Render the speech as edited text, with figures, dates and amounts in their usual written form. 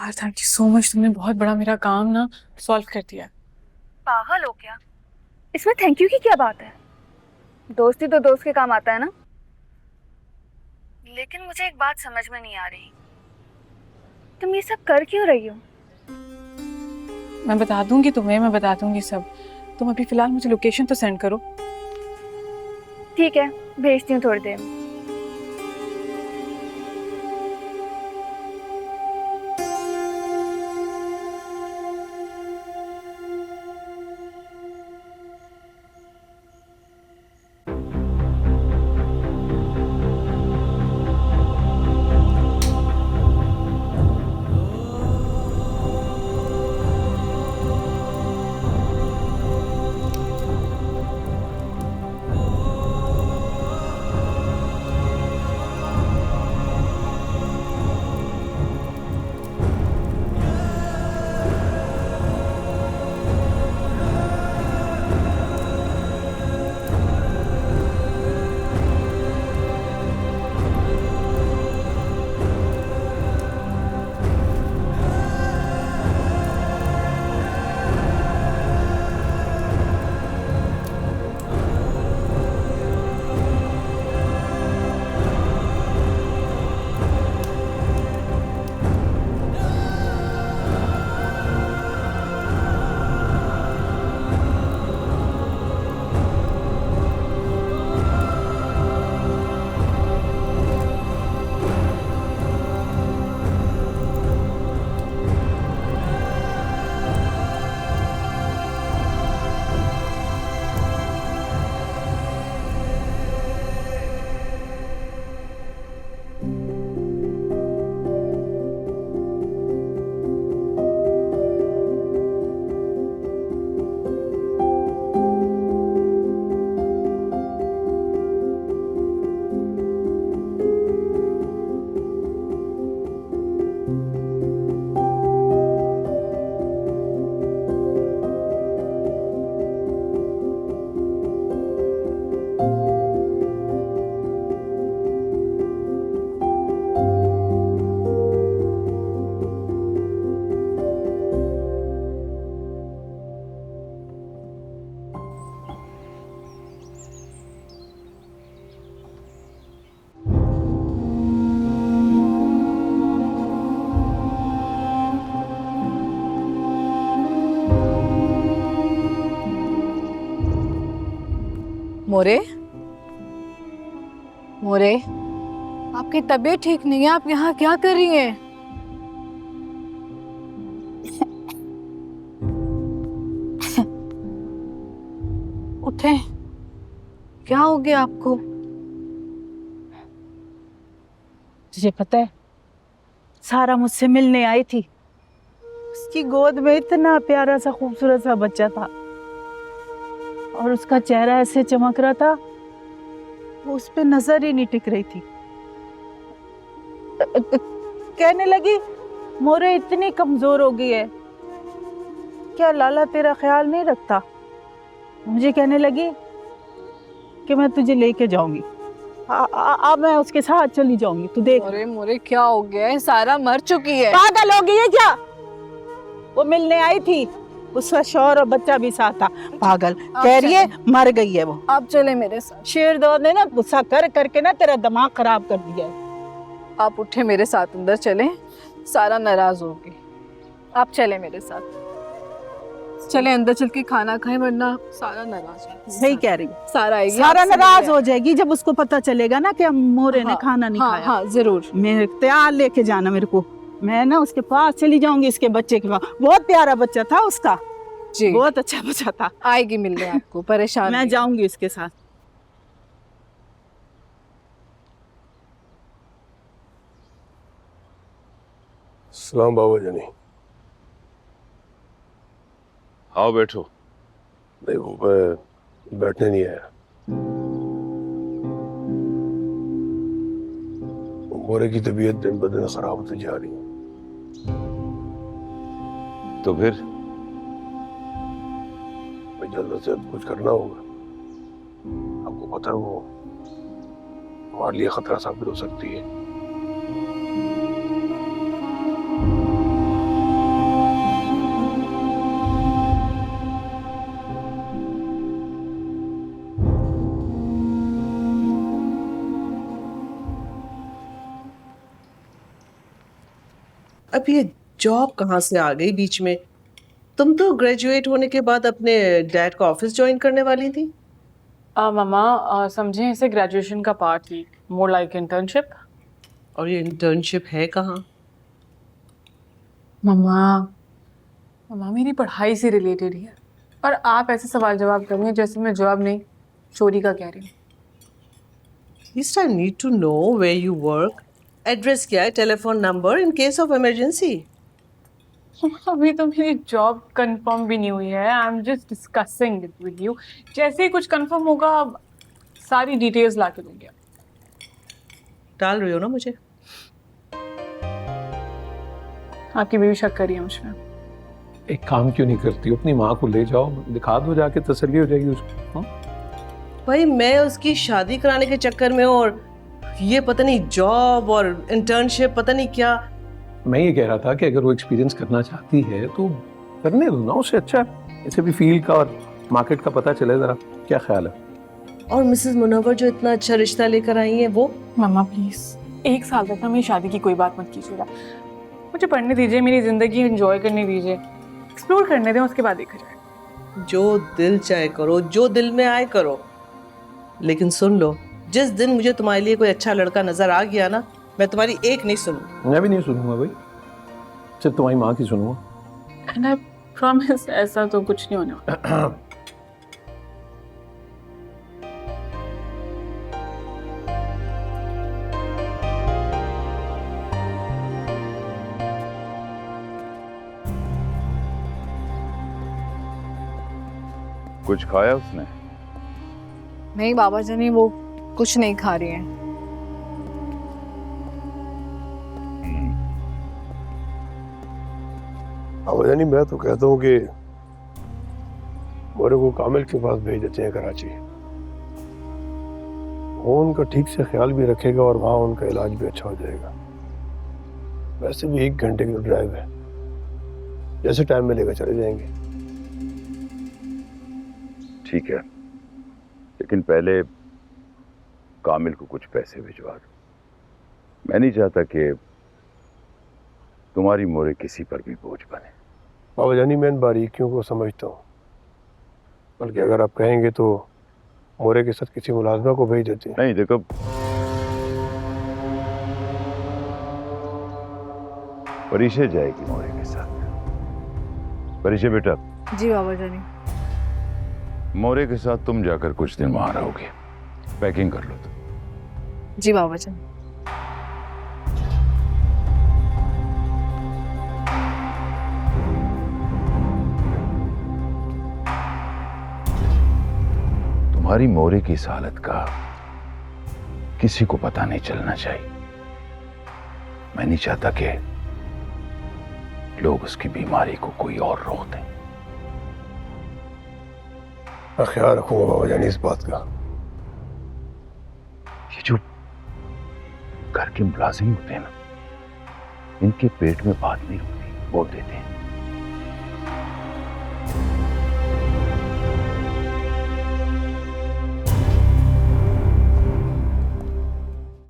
यार thank you so much, तुमने बहुत बड़ा मेरा काम ना सॉल्व कर दिया। पागल हो क्या? इसमें थैंक यू की क्या बात है? दोस्ती तो दोस्त के काम आता है ना। लेकिन मुझे एक बात समझ में नहीं आ रही, तुम ये सब कर क्यों रही हो? मैं बता दूंगी तुम्हें, मैं बता दूंगी सब। तुम अभी फिलहाल मुझे लोकेशन तो सेंड करो। ठीक है, भेजती हूँ थोड़ी देर में। मोरे, मोरे, आपकी तबीयत ठीक नहीं है, आप यहाँ क्या कर रही हैं? उठे, क्या हो गया आपको? तुझे पता है, सारा मुझसे मिलने आई थी। उसकी गोद में इतना प्यारा सा खूबसूरत सा बच्चा था और उसका चेहरा ऐसे चमक रहा था, वो उस पे नजर ही नहीं टिक रही थी। कहने लगी, मोरे इतनी कमजोर हो गई है, क्या लाला तेरा ख्याल नहीं रखता? मुझे कहने लगी कि मैं तुझे लेके जाऊंगी। अब मैं उसके साथ चली जाऊंगी, तू देख। मोरे, मोरे, क्या हो गया है? सारा मर चुकी है। पागल हो गई है क्या? वो मिलने आई थी, उसका शौहर और बच्चा भी साथ था। पागल कह रही है मर गई है वो। आप चले मेरे साथ। शेरदौर ने ना गुस्सा कर करके ना तेरा दिमाग खराब कर दिया है। आप उठे, मेरे साथ अंदर चले। सारा नाराज होगी। आप चले मेरे साथ, चले अंदर चल के खाना खाएं, वरना सारा नाराज है। सही कह रही है, सारा आएगी, सारा आपसे नाराज मिलने हो जाएगी जब उसको पता चलेगा ना कि मोरे ने खाना नहीं खाया। हाँ, जरूर। मेरे तैयार लेके जाना मेरे को। मैं ना उसके पास चली जाऊंगी, इसके बच्चे के पास। बहुत प्यारा बच्चा था उसका, जी, बहुत अच्छा बच्चा था। आएगी मिलने आपको, परेशान मैं नहीं। जाऊंगी उसके साथ। सलाम बाबा जानी। आओ बैठो। नहीं, वो मैं बैठने नहीं आया। मोरे की तबीयत दिन ब दिन खराब होती जा रही है। तो फिर मैं जल्द से जल्द कुछ करना होगा। आपको पता है वो हमारे लिए खतरा साबित हो सकती है। अब ये जॉब कहाँ से आ गई बीच में? तुम तो ग्रेजुएट होने के बाद अपने डैड का ऑफिस ज्वाइन करने वाली थी। मामा समझें इसे ग्रेजुएशन का पार्ट ही, मोर लाइक इंटर्नशिप। और ये इंटर्नशिप है कहाँ? मामा मामा मेरी पढ़ाई से रिलेटेड ही है, और आप ऐसे सवाल जवाब कर रही हैं जैसे मैं जवाब नहीं चोरी का कह रही हूँ। Least I need to know where you work. Address क्या है, telephone number in case of emergency. अभी तो मेरी जॉब कंफर्म भी नहीं हुई है। I am just discussing it with you. जैसे ही कुछ कंफर्म होगा सारी डिटेल्स ला के दूंगी। डाल रही हो ना मुझे? आपकी बीवी शक करी है मुझ में। एक काम क्यों नहीं करती हो, अपनी माँ को ले जाओ, दिखा दो, जाके तसल्ली हो जाएगी उसको। भाई मैं उसकी शादी कराने के चक्कर में और ये पता नहीं जॉब और इंटर्नशिप पता नहीं क्या। मैं ये कह रहा था कि अगर वो एक्सपीरियंस करना चाहती है तो करने दो ना, उससे अच्छा इसे भी फील्ड का और मार्केट का पता चले जरा। क्या ख्याल है? और मिसेस मुनव्वर जो इतना अच्छा रिश्ता लेकर आई है वो। मामा प्लीज 1 साल तक ना मेरी शादी की कोई बात मत कीजिएगा। मुझे पढ़ने दीजिए, मेरी जिंदगी एंजॉय करने दीजिए, एक्सप्लोर करने दें, उसके बाद देखा जाए। जो दिल चाहे करो, जो दिल में आए करो, लेकिन सुन लो, जिस दिन मुझे तुम्हारे लिए कोई अच्छा लड़का नजर आ गया ना, मैं तुम्हारी एक नहीं सुनूंगी। मैं भी नहीं सुनूंगा भाई, सिर्फ तुम्हारी माँ की सुनूंगा। एंड आई प्रॉमिस ऐसा तो कुछ नहीं होने वाला। कुछ खाया उसने? नहीं बाबा जानी, वो कुछ नहीं खा रही हैं। नहीं, मैं तो कहता हूँ कि मोरे को कामिल के पास भेज देते हैं कराची। वो उनका ठीक से ख्याल भी रखेगा और वहाँ उनका इलाज भी अच्छा हो जाएगा। वैसे भी 1 घंटे की ड्राइव है, जैसे टाइम मिलेगा चले जाएंगे। ठीक है, लेकिन पहले कामिल को कुछ पैसे भिजवा दो। मैं नहीं चाहता कि तुम्हारी मोरे किसी पर भी बोझ बने। बाबा जानी, मैं इन बारीकियों को समझता हूँ, बल्कि अगर आप कहेंगे तो मोरे के साथ किसी मुलाजमा को भेज देते हैं। नहीं देखो, परिचय जाएगी मोरे के साथ। परिचय बेटा। जी बाबा जानी। मोरे के साथ तुम जाकर कुछ दिन वहां रहोगे। पैकिंग कर लो तुम। जी बाबा जानी। तुम्हारी मोरे की इस हालत का किसी को पता नहीं चलना चाहिए। मैं नहीं चाहता कि लोग उसकी बीमारी को कोई और रोक दें। मैं ख्याल रखूंगा बाबा जानी इस बात का। ये जो घर के मुलाजिम होते हैं ना, इनके पेट में बात नहीं होती, बोल देते हैं।